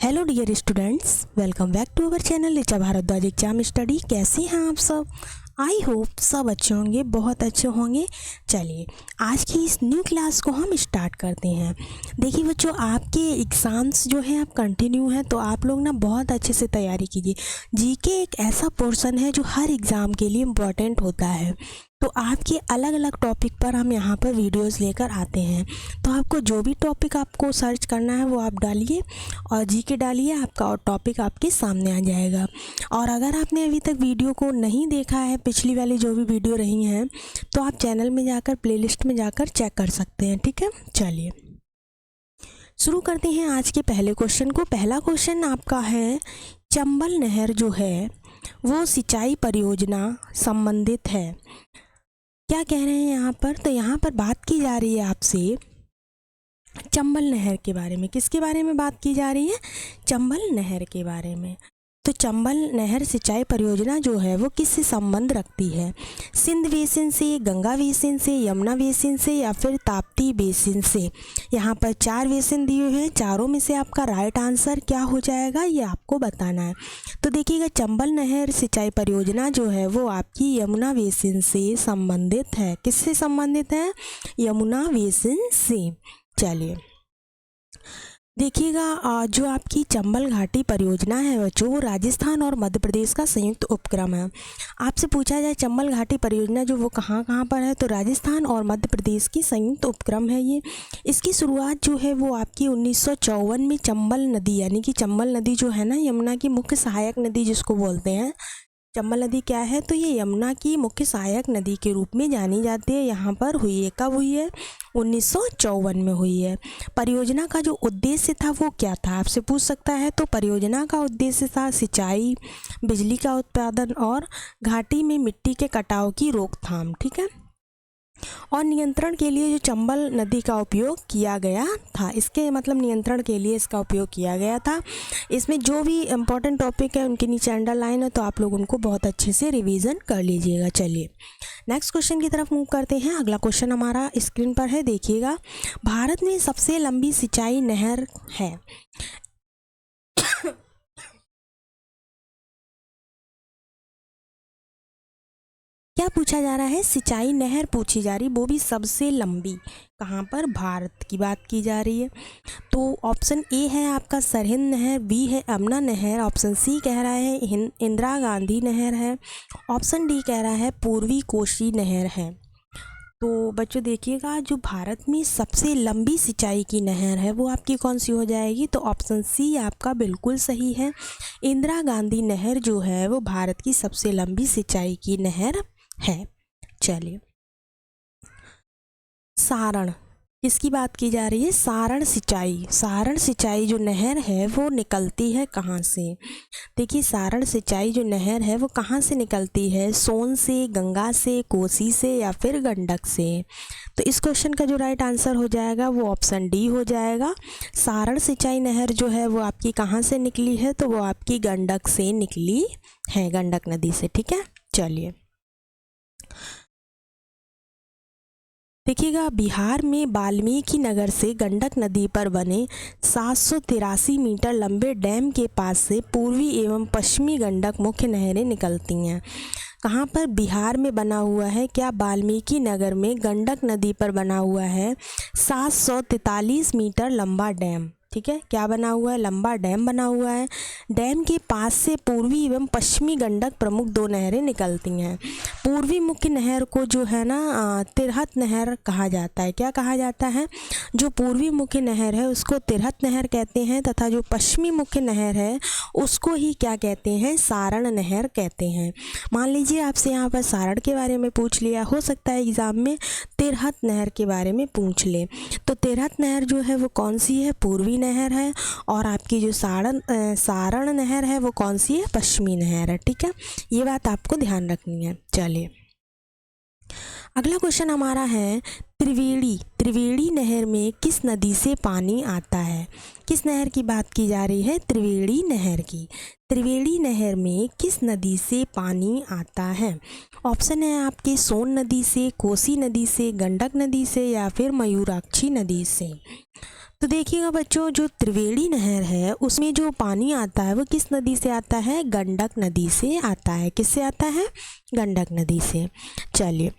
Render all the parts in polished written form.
Hello dear students, welcome back to our channel Richa Bhardwaj exam study. कैसे हैं आप सब? आई होप सब अच्छे होंगे, बहुत अच्छे होंगे। चलिए आज की इस न्यू क्लास को हम स्टार्ट करते हैं। देखिए बच्चों, आपके एग्ज़ाम्स जो है आप कंटिन्यू हैं, तो आप लोग ना बहुत अच्छे से तैयारी कीजिए। जीके एक ऐसा पोर्शन है जो हर एग्ज़ाम के लिए इम्पॉर्टेंट होता है। तो आपके अलग अलग टॉपिक पर हम यहाँ पर वीडियोस लेकर आते हैं। तो आपको जो भी टॉपिक आपको सर्च करना है वो आप डालिए और जीके डालिए, आपका टॉपिक आपके सामने आ जाएगा। और अगर आपने अभी तक वीडियो को नहीं देखा है, पिछली वाली जो भी वीडियो रही हैं, तो आप चैनल में जाकर प्लेलिस्ट में जाकर चेक कर सकते हैं। ठीक है, चलिए शुरू करते हैं आज के पहले क्वेश्चन को। पहला क्वेश्चन आपका है, चंबल नहर जो है वो सिंचाई परियोजना संबंधित है। क्या कह रहे हैं यहाँ पर? तो यहाँ पर बात की जा रही है आपसे चंबल नहर के बारे में। किसके बारे में बात की जा रही है? चंबल नहर के बारे में। तो चंबल नहर सिंचाई परियोजना जो है वो किससे संबंध रखती है? सिंध बेसिन से, गंगा बेसिन से, यमुना बेसिन से या फिर ताप्ती बेसिन से? यहाँ पर 4 बेसिन दिए हुए हैं, चारों में से आपका राइट आंसर क्या हो जाएगा ये आपको बताना है। तो देखिएगा, चंबल नहर सिंचाई परियोजना जो है वो आपकी यमुना बेसिन से संबंधित है। किससे संबंधित है? यमुना बेसिन से। चलिए देखिएगा, जो आपकी चंबल घाटी परियोजना है बच्चों, वो राजस्थान और मध्य प्रदेश का संयुक्त उपक्रम है। आपसे पूछा जाए चंबल घाटी परियोजना जो वो कहाँ कहाँ पर है, तो राजस्थान और मध्य प्रदेश की संयुक्त उपक्रम है ये। इसकी शुरुआत जो है वो आपकी 1954 में चंबल नदी, यानी कि चंबल नदी जो है ना, यमुना की मुख्य सहायक नदी जिसको बोलते हैं। चंबल नदी क्या है? तो ये यमुना की मुख्य सहायक नदी के रूप में जानी जाती है। यहाँ पर हुई है, कब हुई है? 1954 में हुई है। परियोजना का जो उद्देश्य था वो क्या था, आपसे पूछ सकता है। तो परियोजना का उद्देश्य था सिंचाई, बिजली का उत्पादन और घाटी में मिट्टी के कटाव की रोकथाम। ठीक है, और नियंत्रण के लिए जो चंबल नदी का उपयोग किया गया था, इसके मतलब नियंत्रण के लिए इसका उपयोग किया गया था। इसमें जो भी इम्पोर्टेंट टॉपिक है उनके नीचे अंडरलाइन है, तो आप लोग उनको बहुत अच्छे से रिवीजन कर लीजिएगा। चलिए नेक्स्ट क्वेश्चन की तरफ मूव करते हैं। अगला क्वेश्चन हमारा स्क्रीन पर है, देखिएगा। भारत में सबसे लंबी सिंचाई नहर है। क्या पूछा जा रहा है? सिंचाई नहर पूछी जा रही, वो भी सबसे लंबी। कहाँ पर? भारत की बात की जा रही है। तो ऑप्शन ए है आपका सरहिंद नहर, बी है यमुना नहर, ऑप्शन सी कह रहा है इंदिरा गांधी नहर है, ऑप्शन डी कह रहा है पूर्वी कोशी नहर है। तो बच्चों देखिएगा, जो भारत में सबसे लंबी सिंचाई की नहर है वो आपकी कौन सी हो जाएगी? तो ऑप्शन सी आपका बिल्कुल सही है। इंदिरा गांधी नहर जो है वो भारत की सबसे लंबी सिंचाई की नहर है। चलिए सारण, किसकी बात की जा रही है? सारण सिंचाई। सारण सिंचाई जो नहर है वो निकलती है कहाँ से? देखिए, सारण सिंचाई जो नहर है वो कहाँ से निकलती है? सोन से, गंगा से, कोसी से या फिर गंडक से? तो इस क्वेश्चन का जो राइट आंसर हो जाएगा वो ऑप्शन डी हो जाएगा। सारण सिंचाई नहर जो है वो आपकी कहाँ से निकली है? तो वो आपकी गंडक से निकली है, गंडक नदी से। ठीक है, चलिए देखिएगा, बिहार में वाल्मीकि नगर से गंडक नदी पर बने 783 मीटर लंबे डैम के पास से पूर्वी एवं पश्चिमी गंडक मुख्य नहरें निकलती हैं। कहाँ पर? बिहार में बना हुआ है। क्या? वाल्मीकि नगर में गंडक नदी पर बना हुआ है 743 मीटर लंबा डैम। ठीक है, क्या बना हुआ है? लंबा डैम बना हुआ है। डैम के पास से पूर्वी एवं पश्चिमी गंडक प्रमुख 2 नहरें निकलती हैं। पूर्वी मुख्य नहर को जो है ना तिरहत नहर कहा जाता है। क्या कहा जाता है? जो पूर्वी मुख्य नहर है उसको तिरहत नहर कहते हैं, तथा जो पश्चिमी मुख्य नहर है उसको ही क्या कहते हैं? सारण नहर कहते हैं। मान लीजिए आपसे यहाँ पर सारण के बारे में पूछ लिया, हो सकता है एग्जाम में तिरहत नहर के बारे में पूछ ले। तो तिरहत नहर जो है वो कौन सी है? पूर्वी नहर है। और आपकी जो सारण नहर है वो कौन सी है? पश्चिमी नहर है। ठीक है, ये बात आपको ध्यान रखनी है। चलिए अगला क्वेश्चन हमारा है, त्रिवेणी नहर में किस नदी से पानी आता है? किस नहर की बात की जा रही है? त्रिवेणी नहर की। त्रिवेणी नहर में किस नदी से पानी आता है? ऑप्शन है आपके सोन नदी से, कोसी नदी से, गंडक नदी से या फिर मयूराक्षी नदी से। तो देखिएगा बच्चों, जो त्रिवेणी नहर है उसमें जो पानी आता है वो किस नदी से आता है? गंडक नदी से आता है। किससे आता है? गंडक नदी से। चलिए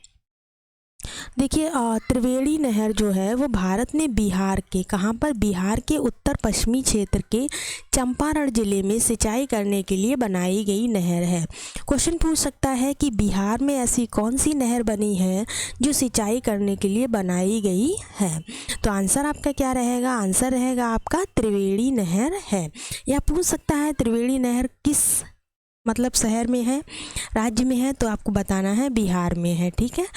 देखिए, त्रिवेणी नहर जो है वो भारत में बिहार के, कहाँ पर? बिहार के उत्तर पश्चिमी क्षेत्र के चंपारण जिले में सिंचाई करने के लिए बनाई गई नहर है। क्वेश्चन पूछ सकता है कि बिहार में ऐसी कौन सी नहर बनी है जो सिंचाई करने के लिए बनाई गई है? तो आंसर आपका क्या रहेगा? आंसर रहेगा आपका त्रिवेणी नहर है। या पूछ सकता है त्रिवेणी नहर किस मतलब शहर में है, राज्य में है? तो आपको बताना है बिहार में है, ठीक है।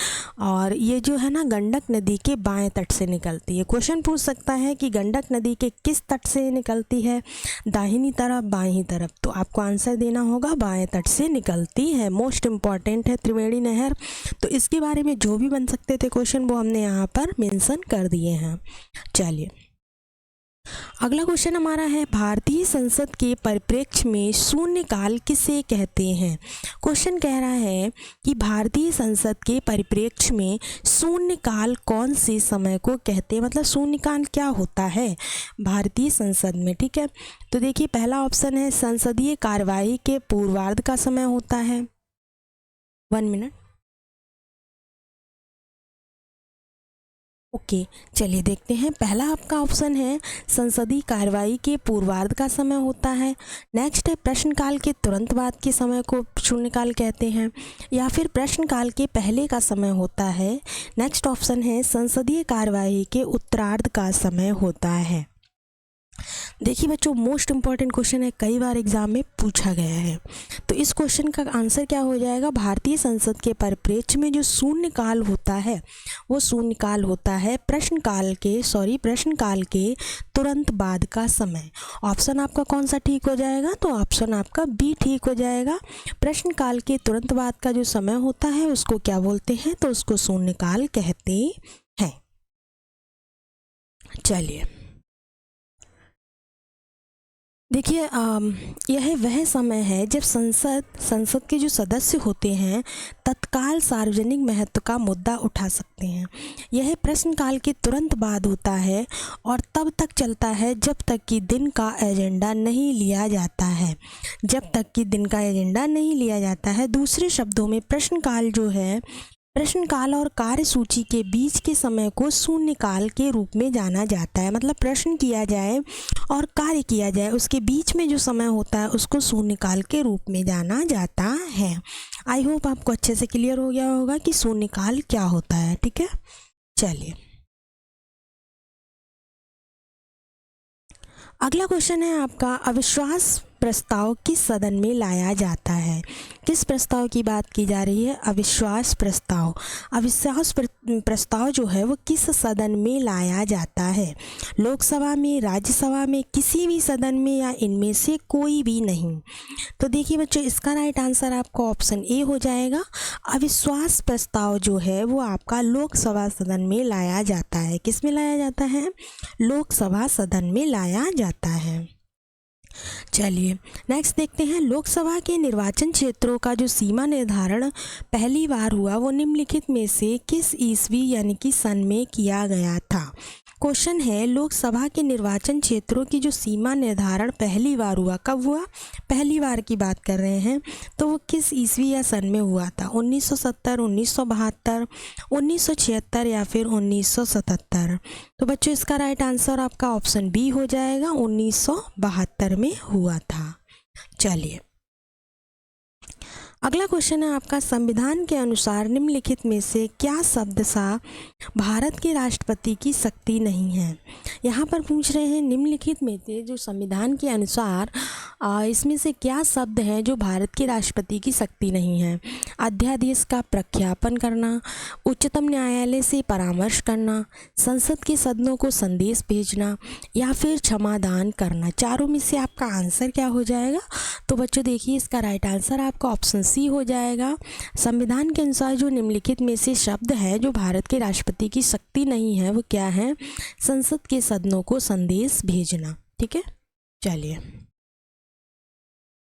और ये जो है ना गंडक नदी के बाएं तट से निकलती है। क्वेश्चन पूछ सकता है कि गंडक नदी के किस तट से निकलती है, दाहिनी तरफ, बाईं तरफ? तो आपको आंसर देना होगा बाएं तट से निकलती है। मोस्ट इम्पॉर्टेंट है त्रिवेणी नहर। तो इसके बारे में जो भी बन सकते थे क्वेश्चन वो हमने यहाँ पर मेंशन कर दिए हैं। चलिए अगला क्वेश्चन हमारा है, भारतीय संसद के परिप्रेक्ष्य में शून्यकाल किसे कहते हैं? क्वेश्चन कह रहा है कि भारतीय संसद के परिप्रेक्ष्य में शून्यकाल कौन से समय को कहते हैं, मतलब शून्यकाल क्या होता है भारतीय संसद में, ठीक है। तो देखिए पहला ऑप्शन है संसदीय कार्यवाही के पूर्वार्ध का समय होता है। 1 मिनट। ओके चलिए देखते हैं। पहला आपका ऑप्शन है संसदीय कार्यवाही के पूर्वार्ध का समय होता है। नेक्स्ट है प्रश्नकाल के तुरंत बाद के समय को शून्यकाल कहते हैं, या फिर प्रश्नकाल के पहले का समय होता है। नेक्स्ट ऑप्शन है संसदीय कार्यवाही के उत्तरार्ध का समय होता है। देखिए बच्चों, मोस्ट इंपॉर्टेंट क्वेश्चन है, कई बार एग्जाम में पूछा गया है। तो इस क्वेश्चन का आंसर क्या हो जाएगा? भारतीय संसद के परिप्रेक्ष्य में जो शून्यकाल होता है वो शून्यकाल होता है प्रश्नकाल के तुरंत बाद का समय। ऑप्शन आपका कौन सा ठीक हो जाएगा? तो ऑप्शन आपका बी ठीक हो जाएगा। प्रश्नकाल के तुरंत बाद का जो समय होता है उसको क्या बोलते हैं? तो उसको शून्यकाल कहते हैं। चलिए देखिए, यह वह समय है जब संसद के जो सदस्य होते हैं तत्काल सार्वजनिक महत्व का मुद्दा उठा सकते हैं। यह प्रश्नकाल के तुरंत बाद होता है और तब तक चलता है जब तक कि दिन का एजेंडा नहीं लिया जाता है। दूसरे शब्दों में प्रश्नकाल जो है, प्रश्नकाल और कार्यसूची के बीच के समय को शून्यकाल के रूप में जाना जाता है। मतलब प्रश्न किया जाए और कार्य किया जाए उसके बीच में जो समय होता है उसको शून्यकाल के रूप में जाना जाता है। आई होप आपको अच्छे से क्लियर हो गया होगा कि शून्यकाल क्या होता है, ठीक है। चलिए अगला क्वेश्चन है आपका, अविश्वास प्रस्ताव किस सदन में लाया जाता है? किस प्रस्ताव की बात की जा रही है? अविश्वास प्रस्ताव। अविश्वास प्रस्ताव जो है वो किस सदन में लाया जाता है? लोकसभा में, राज्यसभा में, किसी भी सदन में, या इनमें से कोई भी नहीं? तो देखिए बच्चों, इसका राइट आंसर आपका ऑप्शन ए हो जाएगा। अविश्वास प्रस्ताव जो है वो आपका लोकसभा सदन में लाया जाता है। किस में लाया जाता है? लोकसभा सदन में लाया जाता है। चलिए नेक्स्ट देखते हैं, लोकसभा के निर्वाचन क्षेत्रों का जो सीमा निर्धारण पहली बार हुआ वो निम्नलिखित में से किस ईस्वी यानी कि सन में किया गया था? क्वेश्चन है, लोकसभा के निर्वाचन क्षेत्रों की जो सीमा निर्धारण पहली बार हुआ, कब हुआ? पहली बार की बात कर रहे हैं, तो वो किस ईस्वी या सन में हुआ था? 1970, 1972, 1976 या फिर 1977? तो बच्चों इसका राइट आंसर आपका ऑप्शन बी हो जाएगा, 1972 में हुआ था। चलिए अगला क्वेश्चन है आपका, संविधान के अनुसार निम्नलिखित में से क्या शब्द सा भारत के राष्ट्रपति की शक्ति नहीं है? यहाँ पर पूछ रहे हैं निम्नलिखित में से जो संविधान के अनुसार इसमें से क्या शब्द हैं जो भारत के राष्ट्रपति की शक्ति नहीं है? अध्यादेश का प्रख्यापन करना, उच्चतम न्यायालय से परामर्श करना, संसद के सदनों को संदेश भेजना, या फिर क्षमादान करना। चारों में से आपका आंसर क्या हो जाएगा? तो बच्चों देखिए, इसका राइट आंसर आपका ऑप्शन सी हो जाएगा। संविधान के अनुसार जो निम्नलिखित में से शब्द है जो भारत के राष्ट्रपति की शक्ति नहीं है वो क्या है? संसद के सदनों को संदेश भेजना, ठीक है। चलिए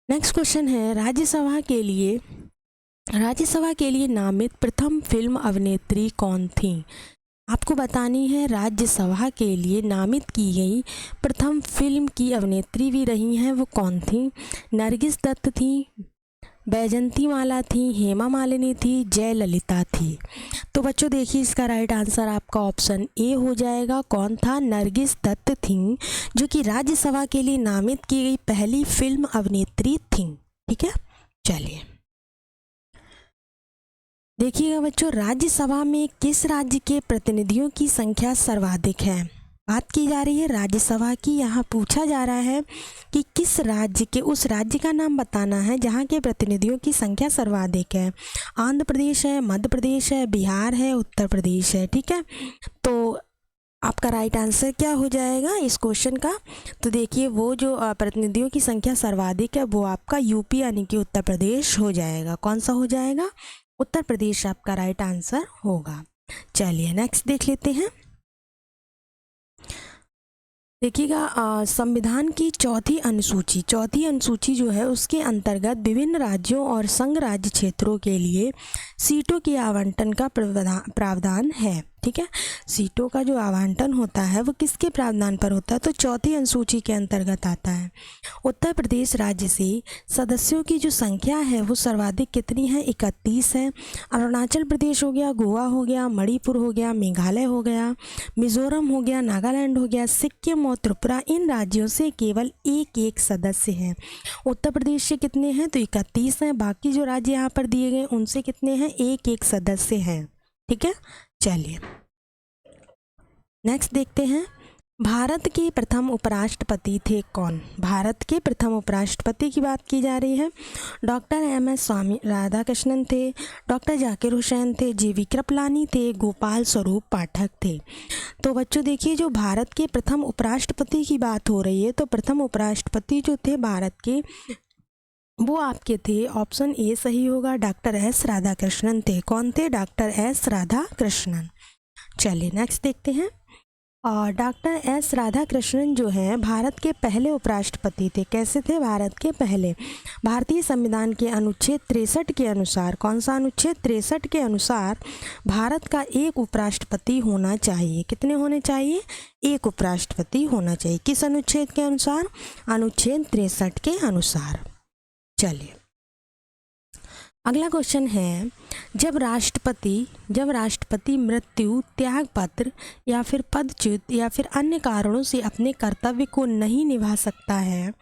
नेक्स्ट क्वेश्चन है, राज्यसभा के लिए नामित प्रथम फिल्म अभिनेत्री कौन थी? आपको बतानी है राज्यसभा के लिए नामित की गई प्रथम फिल्म की अभिनेत्री भी रही हैं, वो कौन थी? नरगिस दत्त थी, बैजंती माला थी, हेमा मालिनी थी, जयललिता थी। तो बच्चों देखिए इसका राइट आंसर आपका ऑप्शन ए हो जाएगा। कौन था? नरगिस दत्त थी, जो कि राज्यसभा के लिए नामित की गई पहली फिल्म अभिनेत्री थी। ठीक है, चलिए देखिएगा बच्चों, राज्यसभा में किस राज्य के प्रतिनिधियों की संख्या सर्वाधिक है? बात की जा रही है राज्यसभा की। यहाँ पूछा जा रहा है कि किस राज्य के, उस राज्य का नाम बताना है जहाँ के प्रतिनिधियों की संख्या सर्वाधिक है। आंध्र प्रदेश है, मध्य प्रदेश है, बिहार है, उत्तर प्रदेश है। ठीक है, तो आपका राइट आंसर क्या हो जाएगा इस क्वेश्चन का? तो देखिए वो जो प्रतिनिधियों की संख्या सर्वाधिक है वो आपका यूपी यानी कि उत्तर प्रदेश हो जाएगा। कौन सा हो जाएगा? उत्तर प्रदेश आपका राइट आंसर होगा। चलिए नेक्स्ट देख लेते हैं। देखिएगा संविधान की चौथी अनुसूची जो है उसके अंतर्गत विभिन्न राज्यों और संघ राज्य क्षेत्रों के लिए सीटों के आवंटन का प्रावधान है। ठीक है, सीटों का जो आवंटन होता है वो किसके प्रावधान पर होता है? तो चौथी अनुसूची के अंतर्गत आता है। उत्तर प्रदेश राज्य से सदस्यों की जो संख्या है वो सर्वाधिक कितनी है? 31 है। अरुणाचल प्रदेश हो गया, गोवा हो गया, मणिपुर हो गया, मेघालय हो गया, मिजोरम हो गया, नागालैंड हो गया, सिक्किम और त्रिपुरा, इन राज्यों से केवल एक एक सदस्य हैं। उत्तर प्रदेश से कितने हैं? तो 31 हैं। बाकी जो राज्य यहाँ पर दिए गए उनसे कितने हैं? एक एक सदस्य हैं। ठीक है, चलिए नेक्स्ट देखते हैं। भारत के प्रथम उपराष्ट्रपति थे कौन? भारत के प्रथम उपराष्ट्रपति की बात की जा रही है। Doctor MS. स्वामी राधाकृष्णन थे, डॉक्टर जाकिर हुसैन थे, जी.वी. कृपलानी थे, गोपाल स्वरूप पाठक थे। तो बच्चों देखिए जो भारत के प्रथम उपराष्ट्रपति की बात हो रही है तो प्रथम उपराष्ट्रपति जो थे भारत के वो आपके थे, ऑप्शन ए सही होगा, डॉक्टर एस राधाकृष्णन थे। कौन थे? Doctor S Radhakrishnan. चलिए नेक्स्ट देखते हैं। और डॉक्टर एस राधाकृष्णन जो हैं भारत के पहले उपराष्ट्रपति थे। कैसे थे? भारत के पहले। भारतीय संविधान के अनुच्छेद 63 के अनुसार, कौन सा अनुच्छेद? 63 के अनुसार भारत का एक उपराष्ट्रपति होना चाहिए। कितने होने चाहिए? एक उपराष्ट्रपति होना चाहिए। किस अनुच्छेद के अनुसार? अनुच्छेद 63 के अनुसार। चलिए अगला क्वेश्चन है, जब राष्ट्रपति मृत्यु, त्यागपत्र या फिर पदच्युत या फिर अन्य कारणों से अपने कर्तव्य को नहीं निभा सकता है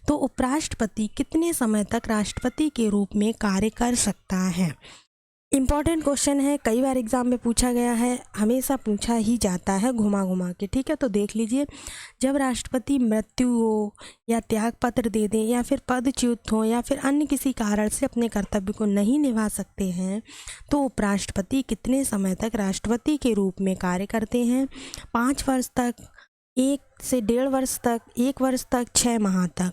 तो उपराष्ट्रपति कितने समय तक राष्ट्रपति के रूप में कार्य कर सकता है? इम्पॉर्टेंट क्वेश्चन है, कई बार एग्जाम में पूछा गया है, हमेशा पूछा ही जाता है घुमा घुमा के। ठीक है, तो देख लीजिए, जब राष्ट्रपति मृत्यु हो या त्यागपत्र दे दें या फिर पदच्युत हो या फिर अन्य किसी कारण से अपने कर्तव्य को नहीं निभा सकते हैं तो उपराष्ट्रपति कितने समय तक राष्ट्रपति के रूप में कार्य करते हैं? 5 वर्ष तक, 1 से 1.5 वर्ष तक, 1 वर्ष तक, 6 माह तक।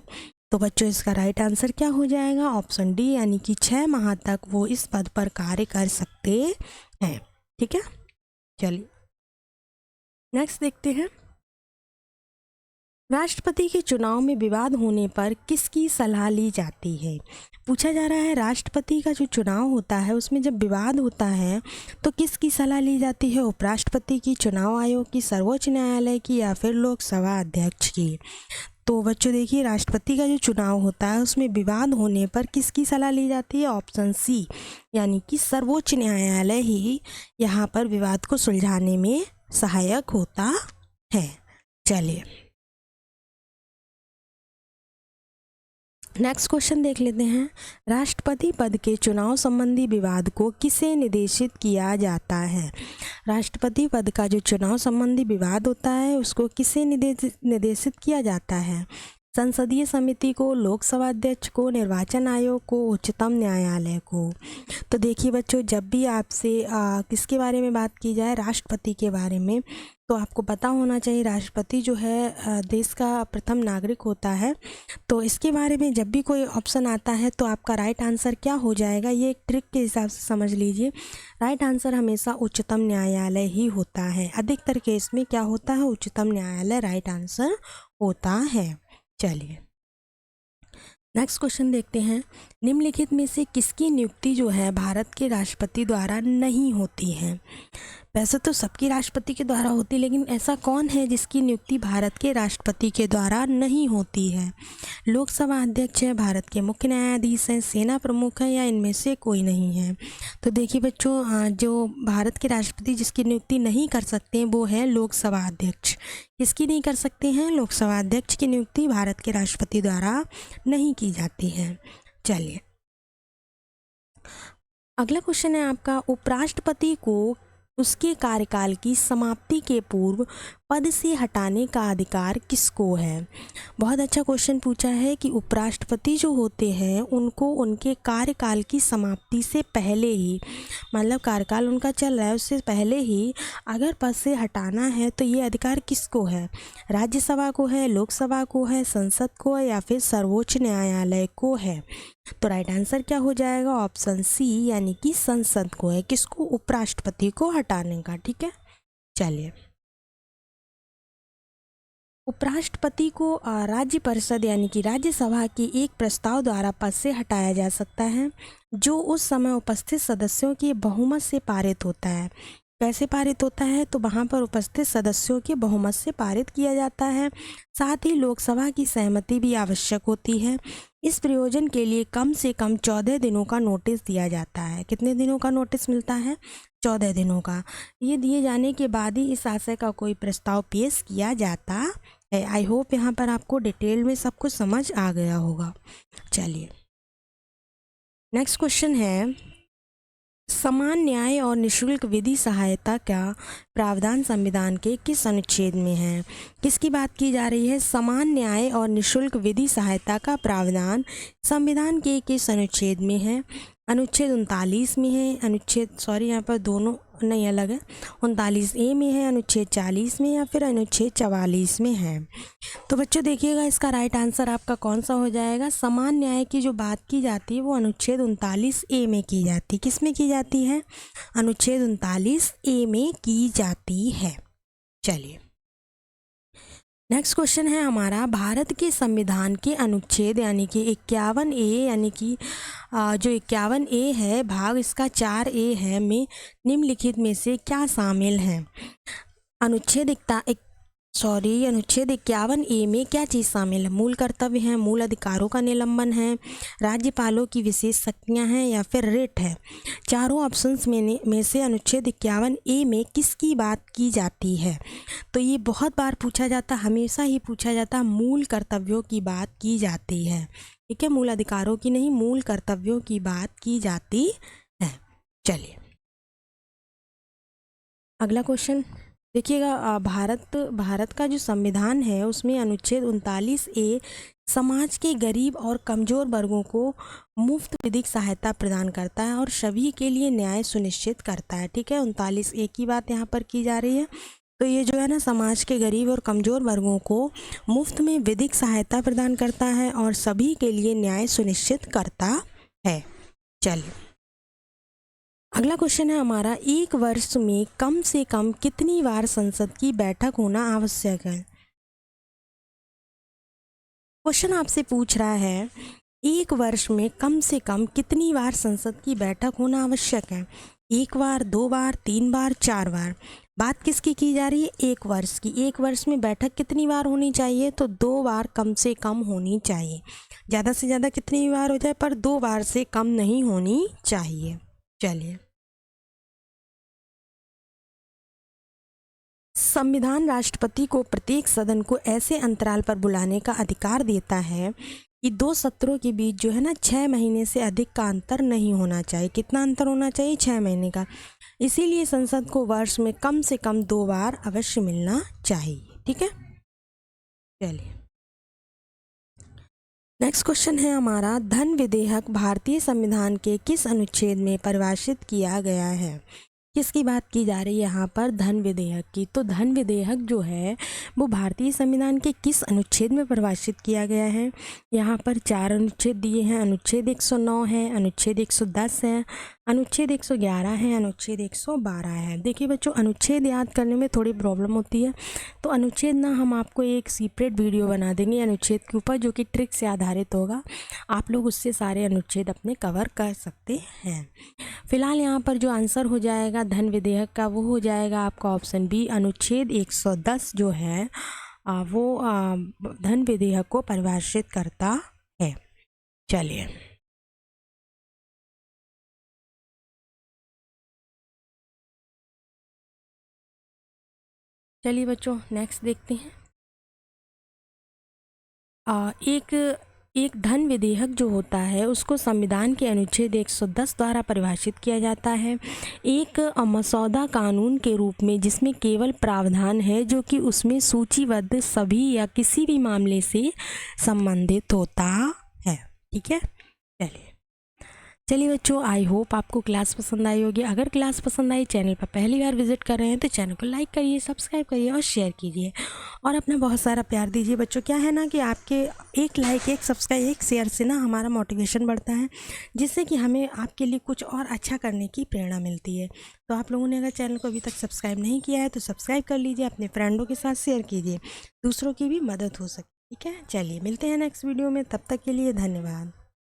तो बच्चों इसका राइट आंसर क्या हो जाएगा? ऑप्शन डी यानी कि 6 माह तक वो इस पद पर कार्य कर सकते हैं। ठीक है, चलिए नेक्स्ट देखते हैं। राष्ट्रपति के चुनाव में विवाद होने पर किसकी सलाह ली जाती है? पूछा जा रहा है राष्ट्रपति का जो चुनाव होता है उसमें जब विवाद होता है तो किसकी सलाह ली जाती है? उपराष्ट्रपति की, चुनाव आयोग की, सर्वोच्च न्यायालय की या फिर लोकसभा अध्यक्ष की? तो बच्चों देखिए राष्ट्रपति का जो चुनाव होता है उसमें विवाद होने पर किसकी सलाह ली जाती है? ऑप्शन सी यानी कि सर्वोच्च न्यायालय ही यहाँ पर विवाद को सुलझाने में सहायक होता है। चलिए नेक्स्ट क्वेश्चन देख लेते हैं। राष्ट्रपति पद के चुनाव संबंधी विवाद को किसे निर्देशित किया जाता है? राष्ट्रपति पद का जो चुनाव संबंधी विवाद होता है उसको किसे निर्देशित किया जाता है? संसदीय समिति को, लोकसभा अध्यक्ष को, निर्वाचन आयोग को, उच्चतम न्यायालय को? तो देखिए बच्चों जब भी आपसे किसके बारे में बात की जाए, राष्ट्रपति के बारे में, तो आपको पता होना चाहिए राष्ट्रपति जो है देश का प्रथम नागरिक होता है। तो इसके बारे में जब भी कोई ऑप्शन आता है तो आपका राइट आंसर क्या हो जाएगा, ये एक ट्रिक के हिसाब से समझ लीजिए। राइट आंसर हमेशा उच्चतम न्यायालय ही होता है। अधिकतर केस में क्या होता है? उच्चतम न्यायालय राइट आंसर होता है। चलिए नेक्स्ट क्वेश्चन देखते हैं। निम्नलिखित में से किसकी नियुक्ति जो है भारत के राष्ट्रपति द्वारा नहीं होती है? वैसे तो सबकी राष्ट्रपति के द्वारा होती, लेकिन ऐसा कौन है जिसकी नियुक्ति भारत के राष्ट्रपति के द्वारा नहीं होती है? लोकसभा अध्यक्ष है, भारत के मुख्य न्यायाधीश हैं, सेना प्रमुख है, या इनमें से कोई नहीं है? तो देखिए बच्चों, जो भारत के राष्ट्रपति जिसकी नियुक्ति नहीं कर सकते हैं वो है लोकसभा अध्यक्ष। किसकी नहीं कर सकते हैं? लोकसभा अध्यक्ष की नियुक्ति भारत के राष्ट्रपति द्वारा नहीं की जाती है। चलिए अगला क्वेश्चन है आपका, उपराष्ट्रपति को उसके कार्यकाल की समाप्ति के पूर्व पद से हटाने का अधिकार किसको है? बहुत अच्छा क्वेश्चन पूछा है कि उपराष्ट्रपति जो होते हैं उनको उनके कार्यकाल की समाप्ति से पहले ही, मतलब कार्यकाल उनका चल रहा है उससे पहले ही अगर पद से हटाना है तो ये अधिकार किसको है? राज्यसभा को है, लोकसभा को है, संसद को है, या फिर सर्वोच्च न्यायालय को है? तो राइट आंसर क्या हो जाएगा? ऑप्शन सी, यानी कि संसद को है। किसको? उपराष्ट्रपति को हटाने का। ठीक है, चलिए उपराष्ट्रपति को राज्य परिषद यानी कि राज्यसभा के एक प्रस्ताव द्वारा पद से हटाया जा सकता है जो उस समय उपस्थित सदस्यों के बहुमत से पारित होता है। कैसे पारित होता है? तो वहाँ पर उपस्थित सदस्यों के बहुमत से पारित किया जाता है। साथ ही लोकसभा की सहमति भी आवश्यक होती है। इस प्रयोजन के लिए कम से कम 14 दिनों का नोटिस दिया जाता है। कितने दिनों का नोटिस मिलता है? 14 दिनों का। ये दिए जाने के बाद ही इस आशय का कोई प्रस्ताव पेश किया जाता है। आई होप यहाँ पर आपको डिटेल में सब कुछ समझ आ गया होगा। चलिए नेक्स्ट क्वेश्चन है, समान न्याय और निःशुल्क विधि सहायता का प्रावधान संविधान के किस अनुच्छेद में है? किसकी बात की जा रही है? समान न्याय और निःशुल्क विधि सहायता का प्रावधान संविधान के किस अनुच्छेद में है? अनुच्छेद 39 में है, यहाँ पर दोनों नहीं अलग है, 39A में है, अनुच्छेद 40 में, या फिर अनुच्छेद 44 में है? तो बच्चों देखिएगा इसका राइट आंसर आपका कौन सा हो जाएगा? समान न्याय की जो बात की जाती है वो अनुच्छेद 39A में की जाती है। किस में की जाती है? अनुच्छेद 39A में की जाती है। चलिए नेक्स्ट क्वेश्चन है हमारा, भारत के संविधान के अनुच्छेद यानी कि 51A यानी कि जो 51A है भाग इसका 4A है में निम्नलिखित में से क्या शामिल है? अनुच्छेद 51A में क्या चीज़ शामिल है? मूल कर्तव्य है, मूल अधिकारों का निलंबन है, राज्यपालों की विशेष शक्तियां हैं, या फिर रिट है? चारों ऑप्शंस में से अनुच्छेद 51A में किसकी बात की जाती है? तो ये बहुत बार पूछा जाता, हमेशा ही पूछा जाता, मूल कर्तव्यों की बात की जाती है। ठीक है, मूल अधिकारों की नहीं, मूल कर्तव्यों की बात की जाती है। चलिए अगला क्वेश्चन देखिएगा, भारत का जो संविधान है उसमें अनुच्छेद 39A समाज के गरीब और कमज़ोर वर्गों को मुफ्त विधिक सहायता प्रदान करता है और सभी के लिए न्याय सुनिश्चित करता है। ठीक है, 39A की बात यहाँ पर की जा रही है। तो ये जो है ना, समाज के गरीब और कमज़ोर वर्गों को मुफ्त में विधिक सहायता प्रदान करता है और सभी के लिए न्याय सुनिश्चित करता है। चलिए अगला क्वेश्चन है हमारा, एक वर्ष में कम से कम कितनी बार संसद की बैठक होना आवश्यक है? क्वेश्चन आपसे पूछ रहा है, एक वर्ष में कम से कम कितनी बार संसद की बैठक होना आवश्यक है? 1 बार, 2 बार, 3 बार, 4 बार? बात किसकी की जा रही है? एक वर्ष की। एक वर्ष में बैठक कितनी बार होनी चाहिए? तो 2 बार कम से कम होनी चाहिए। ज़्यादा से ज़्यादा कितनी बार हो जाए, पर 2 बार से कम नहीं होनी चाहिए। चलिए संविधान राष्ट्रपति को प्रत्येक सदन को ऐसे अंतराल पर बुलाने का अधिकार देता है कि 2 सत्रों के बीच जो है ना 6 महीने से अधिक का अंतर नहीं होना चाहिए। कितना अंतर होना चाहिए? 6 महीने का। इसीलिए संसद को वर्ष में कम से कम 2 बार अवश्य मिलना चाहिए। ठीक है, चलिए नेक्स्ट क्वेश्चन है हमारा, धन विधेयक भारतीय संविधान के किस अनुच्छेद में परिभाषित किया गया है? किसकी बात की जा रही है यहाँ पर? धन विधेयक की। तो धन विधेयक जो है वो भारतीय संविधान के किस अनुच्छेद में परिभाषित किया गया है? यहाँ पर 4 अनुच्छेद दिए हैं। अनुच्छेद 109 है, अनुच्छेद 110 है, अनुच्छेद 111 है, अनुच्छेद 112 है। देखिए बच्चों, अनुच्छेद याद करने में थोड़ी प्रॉब्लम होती है, तो अनुच्छेद ना हम आपको एक सेपरेट वीडियो बना देंगे अनुच्छेद के ऊपर, जो कि ट्रिक से आधारित होगा। आप लोग उससे सारे अनुच्छेद अपने कवर कर सकते हैं। फिलहाल यहाँ पर जो आंसर हो जाएगा धन विधेयक का, वो हो जाएगा आपका ऑप्शन बी, अनुच्छेद 110 जो है वो धन विधेयक को परिभाषित करता है। चलिए बच्चों, नेक्स्ट देखते हैं। एक धन विधेयक जो होता है उसको संविधान के अनुच्छेद 110 द्वारा परिभाषित किया जाता है। एक मसौदा कानून के रूप में जिसमें केवल प्रावधान है जो कि उसमें सूचीबद्ध सभी या किसी भी मामले से संबंधित होता है। ठीक है, चलिए बच्चों, आई होप आपको क्लास पसंद आई होगी। अगर क्लास पसंद आई, चैनल पर पहली बार विजिट कर रहे हैं तो चैनल को लाइक करिए, सब्सक्राइब करिए और शेयर कीजिए और अपना बहुत सारा प्यार दीजिए। बच्चों, क्या है ना कि आपके एक लाइक, एक सब्सक्राइब, एक शेयर से ना हमारा मोटिवेशन बढ़ता है, जिससे कि हमें आपके लिए कुछ और अच्छा करने की प्रेरणा मिलती है। तो आप लोगों ने अगर चैनल को अभी तक सब्सक्राइब नहीं किया है तो सब्सक्राइब कर लीजिए, अपने फ्रेंडों के साथ शेयर कीजिए, दूसरों की भी मदद हो सके। ठीक है, चलिए मिलते हैं नेक्स्ट वीडियो में, तब तक के लिए धन्यवाद।